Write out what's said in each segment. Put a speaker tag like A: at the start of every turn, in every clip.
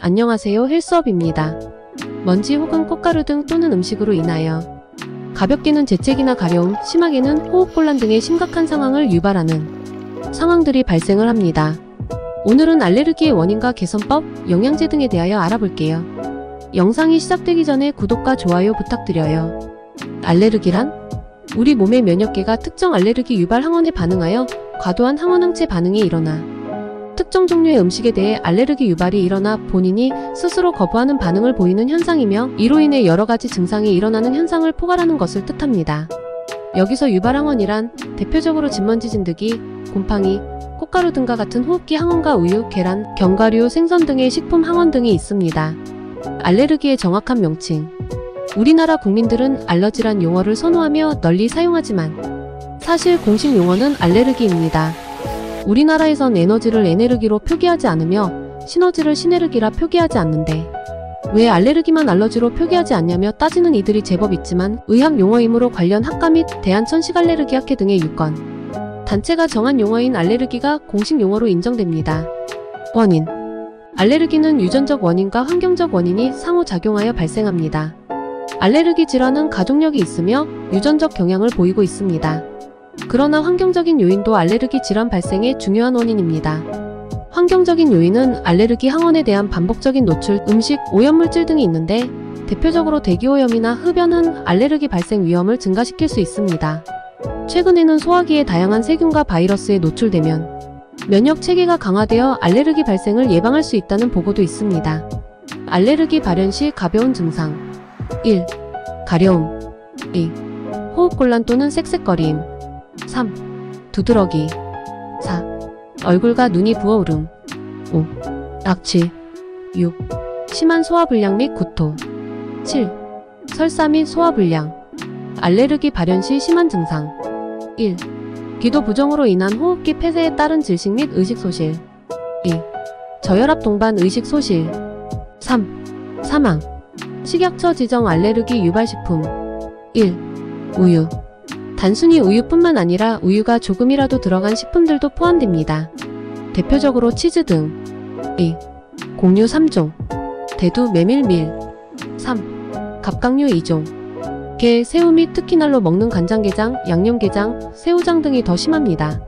A: 안녕하세요. 헬스업입니다. 먼지 혹은 꽃가루 등 또는 음식으로 인하여 가볍게는 재채기나 가려움, 심하게는 호흡곤란 등의 심각한 상황을 유발하는 상황들이 발생을 합니다. 오늘은 알레르기의 원인과 개선법, 영양제 등에 대하여 알아볼게요. 영상이 시작되기 전에 구독과 좋아요 부탁드려요. 알레르기란? 우리 몸의 면역계가 특정 알레르기 유발 항원에 반응하여 과도한 항원항체 반응이 일어나 특정 종류의 음식에 대해 알레르기 유발이 일어나 본인이 스스로 거부하는 반응을 보이는 현상이며, 이로 인해 여러가지 증상이 일어나는 현상을 포괄하는 것을 뜻합니다. 여기서 유발 항원이란 대표적으로 진먼지 진드기, 곰팡이, 꽃가루 등과 같은 호흡기 항원과 우유, 계란, 견과류, 생선 등의 식품 항원 등이 있습니다. 알레르기의 정확한 명칭. 우리나라 국민들은 알러지란 용어를 선호하며 널리 사용하지만 사실 공식 용어는 알레르기입니다. 우리나라에선 에너지를 에네르기로 표기하지 않으며 시너지를 시네르기라 표기하지 않는데 왜 알레르기만 알러지로 표기하지 않냐며 따지는 이들이 제법 있지만 의학 용어이므로 관련 학과 및 대한천식알레르기학회 등의 유권 단체가 정한 용어인 알레르기가 공식 용어로 인정됩니다. 원인. 알레르기는 유전적 원인과 환경적 원인이 상호작용하여 발생합니다. 알레르기 질환은 가족력이 있으며 유전적 경향을 보이고 있습니다. 그러나 환경적인 요인도 알레르기 질환 발생의 중요한 원인입니다. 환경적인 요인은 알레르기 항원에 대한 반복적인 노출, 음식, 오염물질 등이 있는데 대표적으로 대기오염이나 흡연은 알레르기 발생 위험을 증가시킬 수 있습니다. 최근에는 소화기에 다양한 세균과 바이러스에 노출되면 면역 체계가 강화되어 알레르기 발생을 예방할 수 있다는 보고도 있습니다. 알레르기 발현 시 가벼운 증상 1. 가려움 2. 호흡곤란 또는 쌕쌕거림 3. 두드러기 4. 얼굴과 눈이 부어오름 5. 악취 6. 심한 소화불량 및 구토 7. 설사 및 소화불량. 알레르기 발현 시 심한 증상 1. 기도 부종으로 인한 호흡기 폐쇄에 따른 질식 및 의식소실 2. 저혈압 동반 의식소실 3. 사망. 식약처 지정 알레르기 유발식품 1. 우유. 단순히 우유뿐만 아니라 우유가 조금이라도 들어간 식품들도 포함됩니다. 대표적으로 치즈 등 2. 곡류 3종 대두, 메밀, 밀 3. 갑각류 2종 게, 새우 및 특히날로 먹는 간장게장, 양념게장, 새우장 등이 더 심합니다.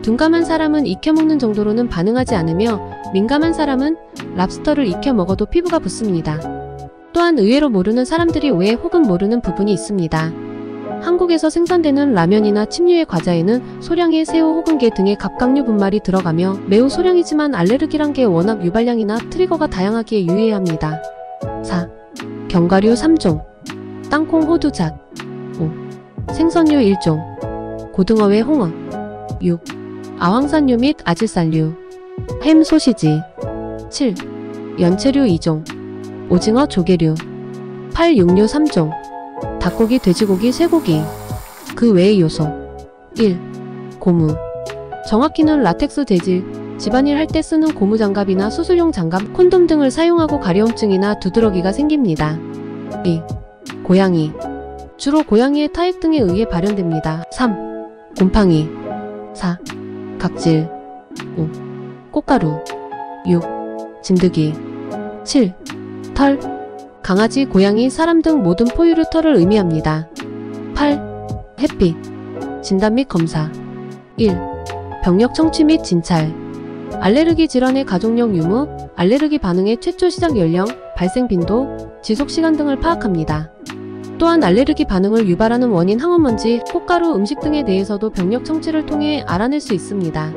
A: 둔감한 사람은 익혀 먹는 정도로는 반응하지 않으며 민감한 사람은 랍스터를 익혀 먹어도 피부가 붓습니다. 또한 의외로 모르는 사람들이 오해 혹은 모르는 부분이 있습니다. 한국에서 생산되는 라면이나 침류의 과자에는 소량의 새우 혹은 게 등의 갑각류 분말이 들어가며 매우 소량이지만 알레르기란 게 워낙 유발량이나 트리거가 다양하기에 유의해야 합니다. 4. 견과류 3종 땅콩, 호두잣 5. 생선류 1종 고등어 외 홍어 6. 아황산류 및 아질산류 햄, 소시지 7. 연체류 2종 오징어, 조개류 8. 육류 3종 닭고기, 돼지고기, 쇠고기. 그 외의 요소 1. 고무. 정확히는 라텍스 재질, 집안일 할 때 쓰는 고무장갑이나 수술용 장갑, 콘돔 등을 사용하고 가려움증이나 두드러기가 생깁니다. 2. 고양이. 주로 고양이의 타액 등에 의해 발현됩니다. 3. 곰팡이 4. 각질 5. 꽃가루 6. 진드기 7. 털. 강아지, 고양이, 사람 등 모든 포유류 털을 의미합니다. 8. 햇빛. 진단 및 검사 1. 병력 청취 및 진찰. 알레르기 질환의 가족력 유무, 알레르기 반응의 최초 시작 연령, 발생 빈도, 지속시간 등을 파악합니다. 또한 알레르기 반응을 유발하는 원인 항원먼지, 꽃가루, 음식 등에 대해서도 병력 청취를 통해 알아낼 수 있습니다.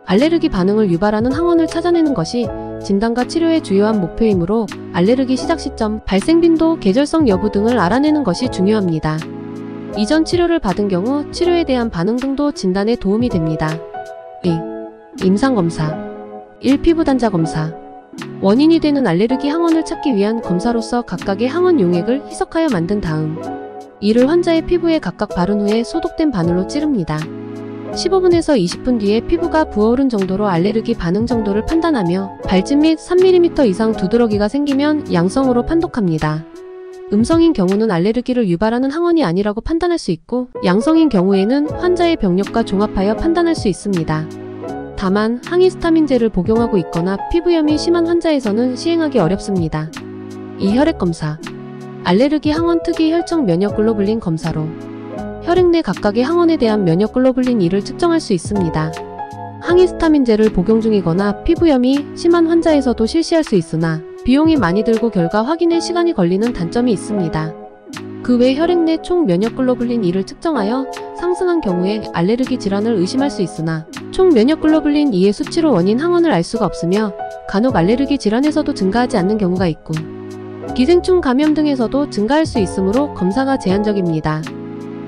A: 알레르기 반응을 유발하는 항원을 찾아내는 것이 진단과 치료의 주요한 목표이므로 알레르기 시작 시점, 발생 빈도, 계절성 여부 등을 알아내는 것이 중요합니다. 이전 치료를 받은 경우 치료에 대한 반응 등도 진단에 도움이 됩니다. 2. 임상검사 1. 피부단자 검사. 원인이 되는 알레르기 항원을 찾기 위한 검사로서 각각의 항원 용액을 희석하여 만든 다음 이를 환자의 피부에 각각 바른 후에 소독된 바늘로 찌릅니다. 15분에서 20분 뒤에 피부가 부어오른 정도로 알레르기 반응 정도를 판단하며 발진 및 3mm 이상 두드러기가 생기면 양성으로 판독합니다. 음성인 경우는 알레르기를 유발하는 항원이 아니라고 판단할 수 있고, 양성인 경우에는 환자의 병력과 종합하여 판단할 수 있습니다. 다만 항히스타민제를 복용하고 있거나 피부염이 심한 환자에서는 시행하기 어렵습니다. 2. 혈액검사. 알레르기 항원 특이 혈청 면역글로불린 검사로 혈액 내 각각의 항원에 대한 면역글로불린 2를 측정할 수 있습니다. 항히스타민제를 복용 중이거나 피부염이 심한 환자에서도 실시할 수 있으나 비용이 많이 들고 결과 확인에 시간이 걸리는 단점이 있습니다. 그 외 혈액 내 총 면역글로불린 2를 측정하여 상승한 경우에 알레르기 질환을 의심할 수 있으나 총 면역글로불린 2의 수치로 원인 항원을 알 수가 없으며 간혹 알레르기 질환에서도 증가하지 않는 경우가 있고 기생충 감염 등에서도 증가할 수 있으므로 검사가 제한적입니다.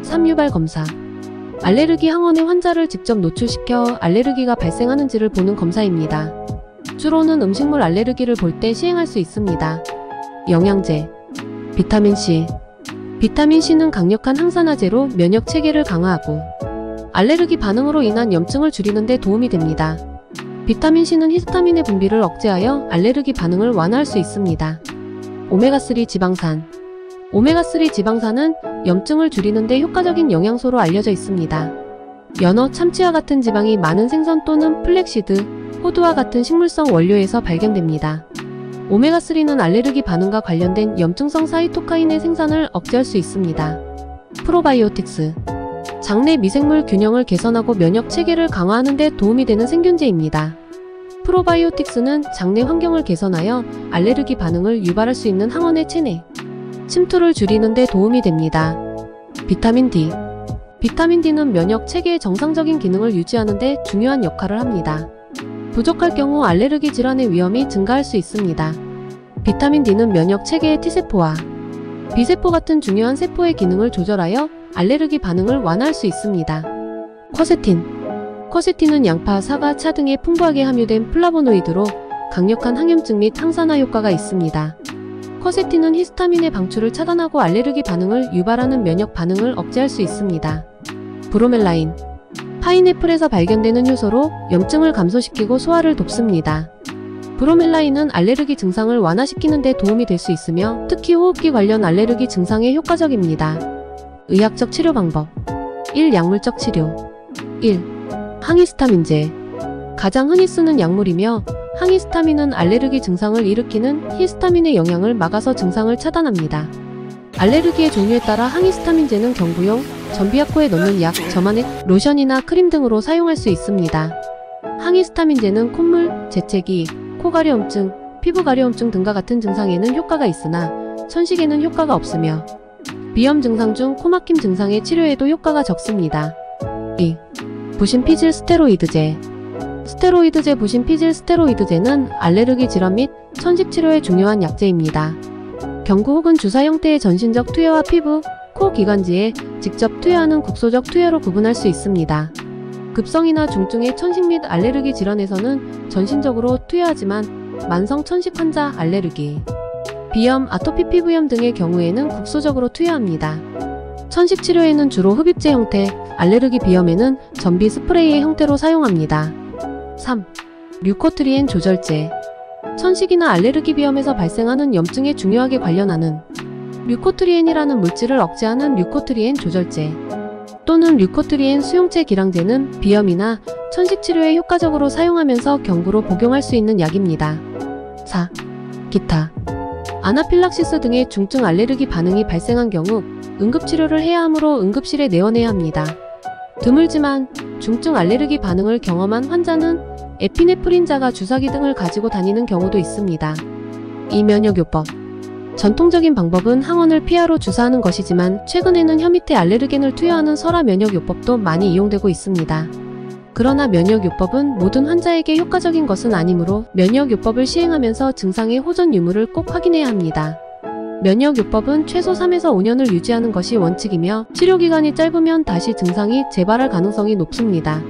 A: 3. 유발 검사. 알레르기 항원에 환자를 직접 노출시켜 알레르기가 발생하는지를 보는 검사입니다. 주로는 음식물 알레르기를 볼 때 시행할 수 있습니다. 영양제. 비타민C. 비타민C는 강력한 항산화제로 면역 체계를 강화하고 알레르기 반응으로 인한 염증을 줄이는 데 도움이 됩니다. 비타민C는 히스타민의 분비를 억제하여 알레르기 반응을 완화할 수 있습니다. 오메가3 지방산. 오메가3 지방산은 염증을 줄이는 데 효과적인 영양소로 알려져 있습니다. 연어, 참치와 같은 지방이 많은 생선 또는 플렉시드, 호두와 같은 식물성 원료에서 발견됩니다. 오메가3는 알레르기 반응과 관련된 염증성 사이토카인의 생산을 억제할 수 있습니다. 프로바이오틱스. 장내 미생물 균형을 개선하고 면역 체계를 강화하는 데 도움이 되는 생균제입니다. 프로바이오틱스는 장내 환경을 개선하여 알레르기 반응을 유발할 수 있는 항원의 체내 침투를 줄이는 데 도움이 됩니다. 비타민 D. 비타민 D는 면역 체계의 정상적인 기능을 유지하는 데 중요한 역할을 합니다. 부족할 경우 알레르기 질환의 위험이 증가할 수 있습니다. 비타민 D는 면역 체계의 T세포와 B세포 같은 중요한 세포의 기능을 조절하여 알레르기 반응을 완화할 수 있습니다. 쿼세틴. 쿼세틴은 양파, 사과, 차 등에 풍부하게 함유된 플라보노이드로 강력한 항염증 및 항산화 효과가 있습니다. 쿼세틴은 히스타민의 방출을 차단하고 알레르기 반응을 유발하는 면역 반응을 억제할 수 있습니다. 브로멜라인. 파인애플에서 발견되는 효소로 염증을 감소시키고 소화를 돕습니다. 브로멜라인은 알레르기 증상을 완화시키는 데 도움이 될 수 있으며 특히 호흡기 관련 알레르기 증상에 효과적입니다. 의학적 치료 방법. 1. 약물적 치료. 1. 항히스타민제. 가장 흔히 쓰는 약물이며 항히스타민은 알레르기 증상을 일으키는 히스타민의 영향을 막아서 증상을 차단합니다. 알레르기의 종류에 따라 항히스타민제는 경부용, 전비약코에 넣는 약, 점안액, 로션이나 크림 등으로 사용할 수 있습니다. 항히스타민제는 콧물, 재채기, 코가려움증, 피부가려움증 등과 같은 증상에는 효과가 있으나 천식에는 효과가 없으며 비염 증상 중 코막힘 증상의 치료에도 효과가 적습니다. 2. 부신피질 스테로이드제. 스테로이드제. 부신피질 스테로이드제는 알레르기 질환 및 천식 치료에 중요한 약제입니다. 경구 혹은 주사 형태의 전신적 투여와 피부, 코 기관지에 직접 투여하는 국소적 투여로 구분할 수 있습니다. 급성이나 중증의 천식 및 알레르기 질환에서는 전신적으로 투여하지만 만성 천식 환자, 알레르기, 비염, 아토피 피부염 등의 경우에는 국소적으로 투여합니다. 천식 치료에는 주로 흡입제 형태, 알레르기 비염에는 전비 스프레이의 형태로 사용합니다. 3. 류코트리엔 조절제. 천식이나 알레르기 비염에서 발생하는 염증에 중요하게 관련하는 류코트리엔이라는 물질을 억제하는 류코트리엔 조절제 또는 류코트리엔 수용체 기량제는 비염이나 천식 치료에 효과적으로 사용하면서 경구로 복용할 수 있는 약입니다. 4. 기타. 아나필락시스 등의 중증 알레르기 반응이 발생한 경우 응급치료를 해야 하므로 응급실에 내원해야 합니다. 드물지만 중증 알레르기 반응을 경험한 환자는 에피네프린자가 주사기 등을 가지고 다니는 경우도 있습니다. 이 면역요법. 전통적인 방법은 항원을 피하로 주사하는 것이지만 최근에는 혀 밑에 알레르겐을 투여하는 설화 면역요법도 많이 이용되고 있습니다. 그러나 면역요법은 모든 환자에게 효과적인 것은 아니므로 면역요법을 시행하면서 증상의 호전 유무를 꼭 확인해야 합니다. 면역요법은 최소 3에서 5년을 유지하는 것이 원칙이며 치료기간이 짧으면 다시 증상이 재발할 가능성이 높습니다.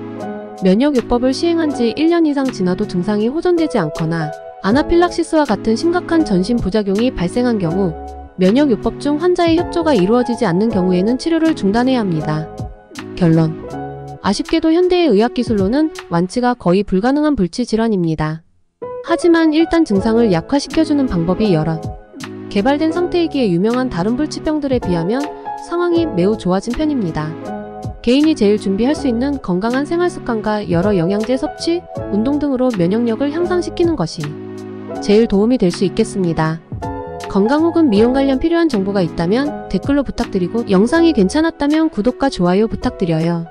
A: 면역요법을 시행한 지 1년 이상 지나도 증상이 호전되지 않거나 아나필락시스와 같은 심각한 전신 부작용이 발생한 경우 면역요법 중 환자의 협조가 이루어지지 않는 경우에는 치료를 중단해야 합니다. 결론. 아쉽게도 현대의 의학기술로는 완치가 거의 불가능한 불치질환입니다. 하지만 일단 증상을 약화시켜주는 방법이 여러 개발된 상태이기에 유명한 다른 불치병들에 비하면 상황이 매우 좋아진 편입니다. 개인이 제일 준비할 수 있는 건강한 생활 습관과 여러 영양제 섭취, 운동 등으로 면역력을 향상시키는 것이 제일 도움이 될 수 있겠습니다. 건강 혹은 미용 관련 필요한 정보가 있다면 댓글로 부탁드리고 영상이 괜찮았다면 구독과 좋아요 부탁드려요.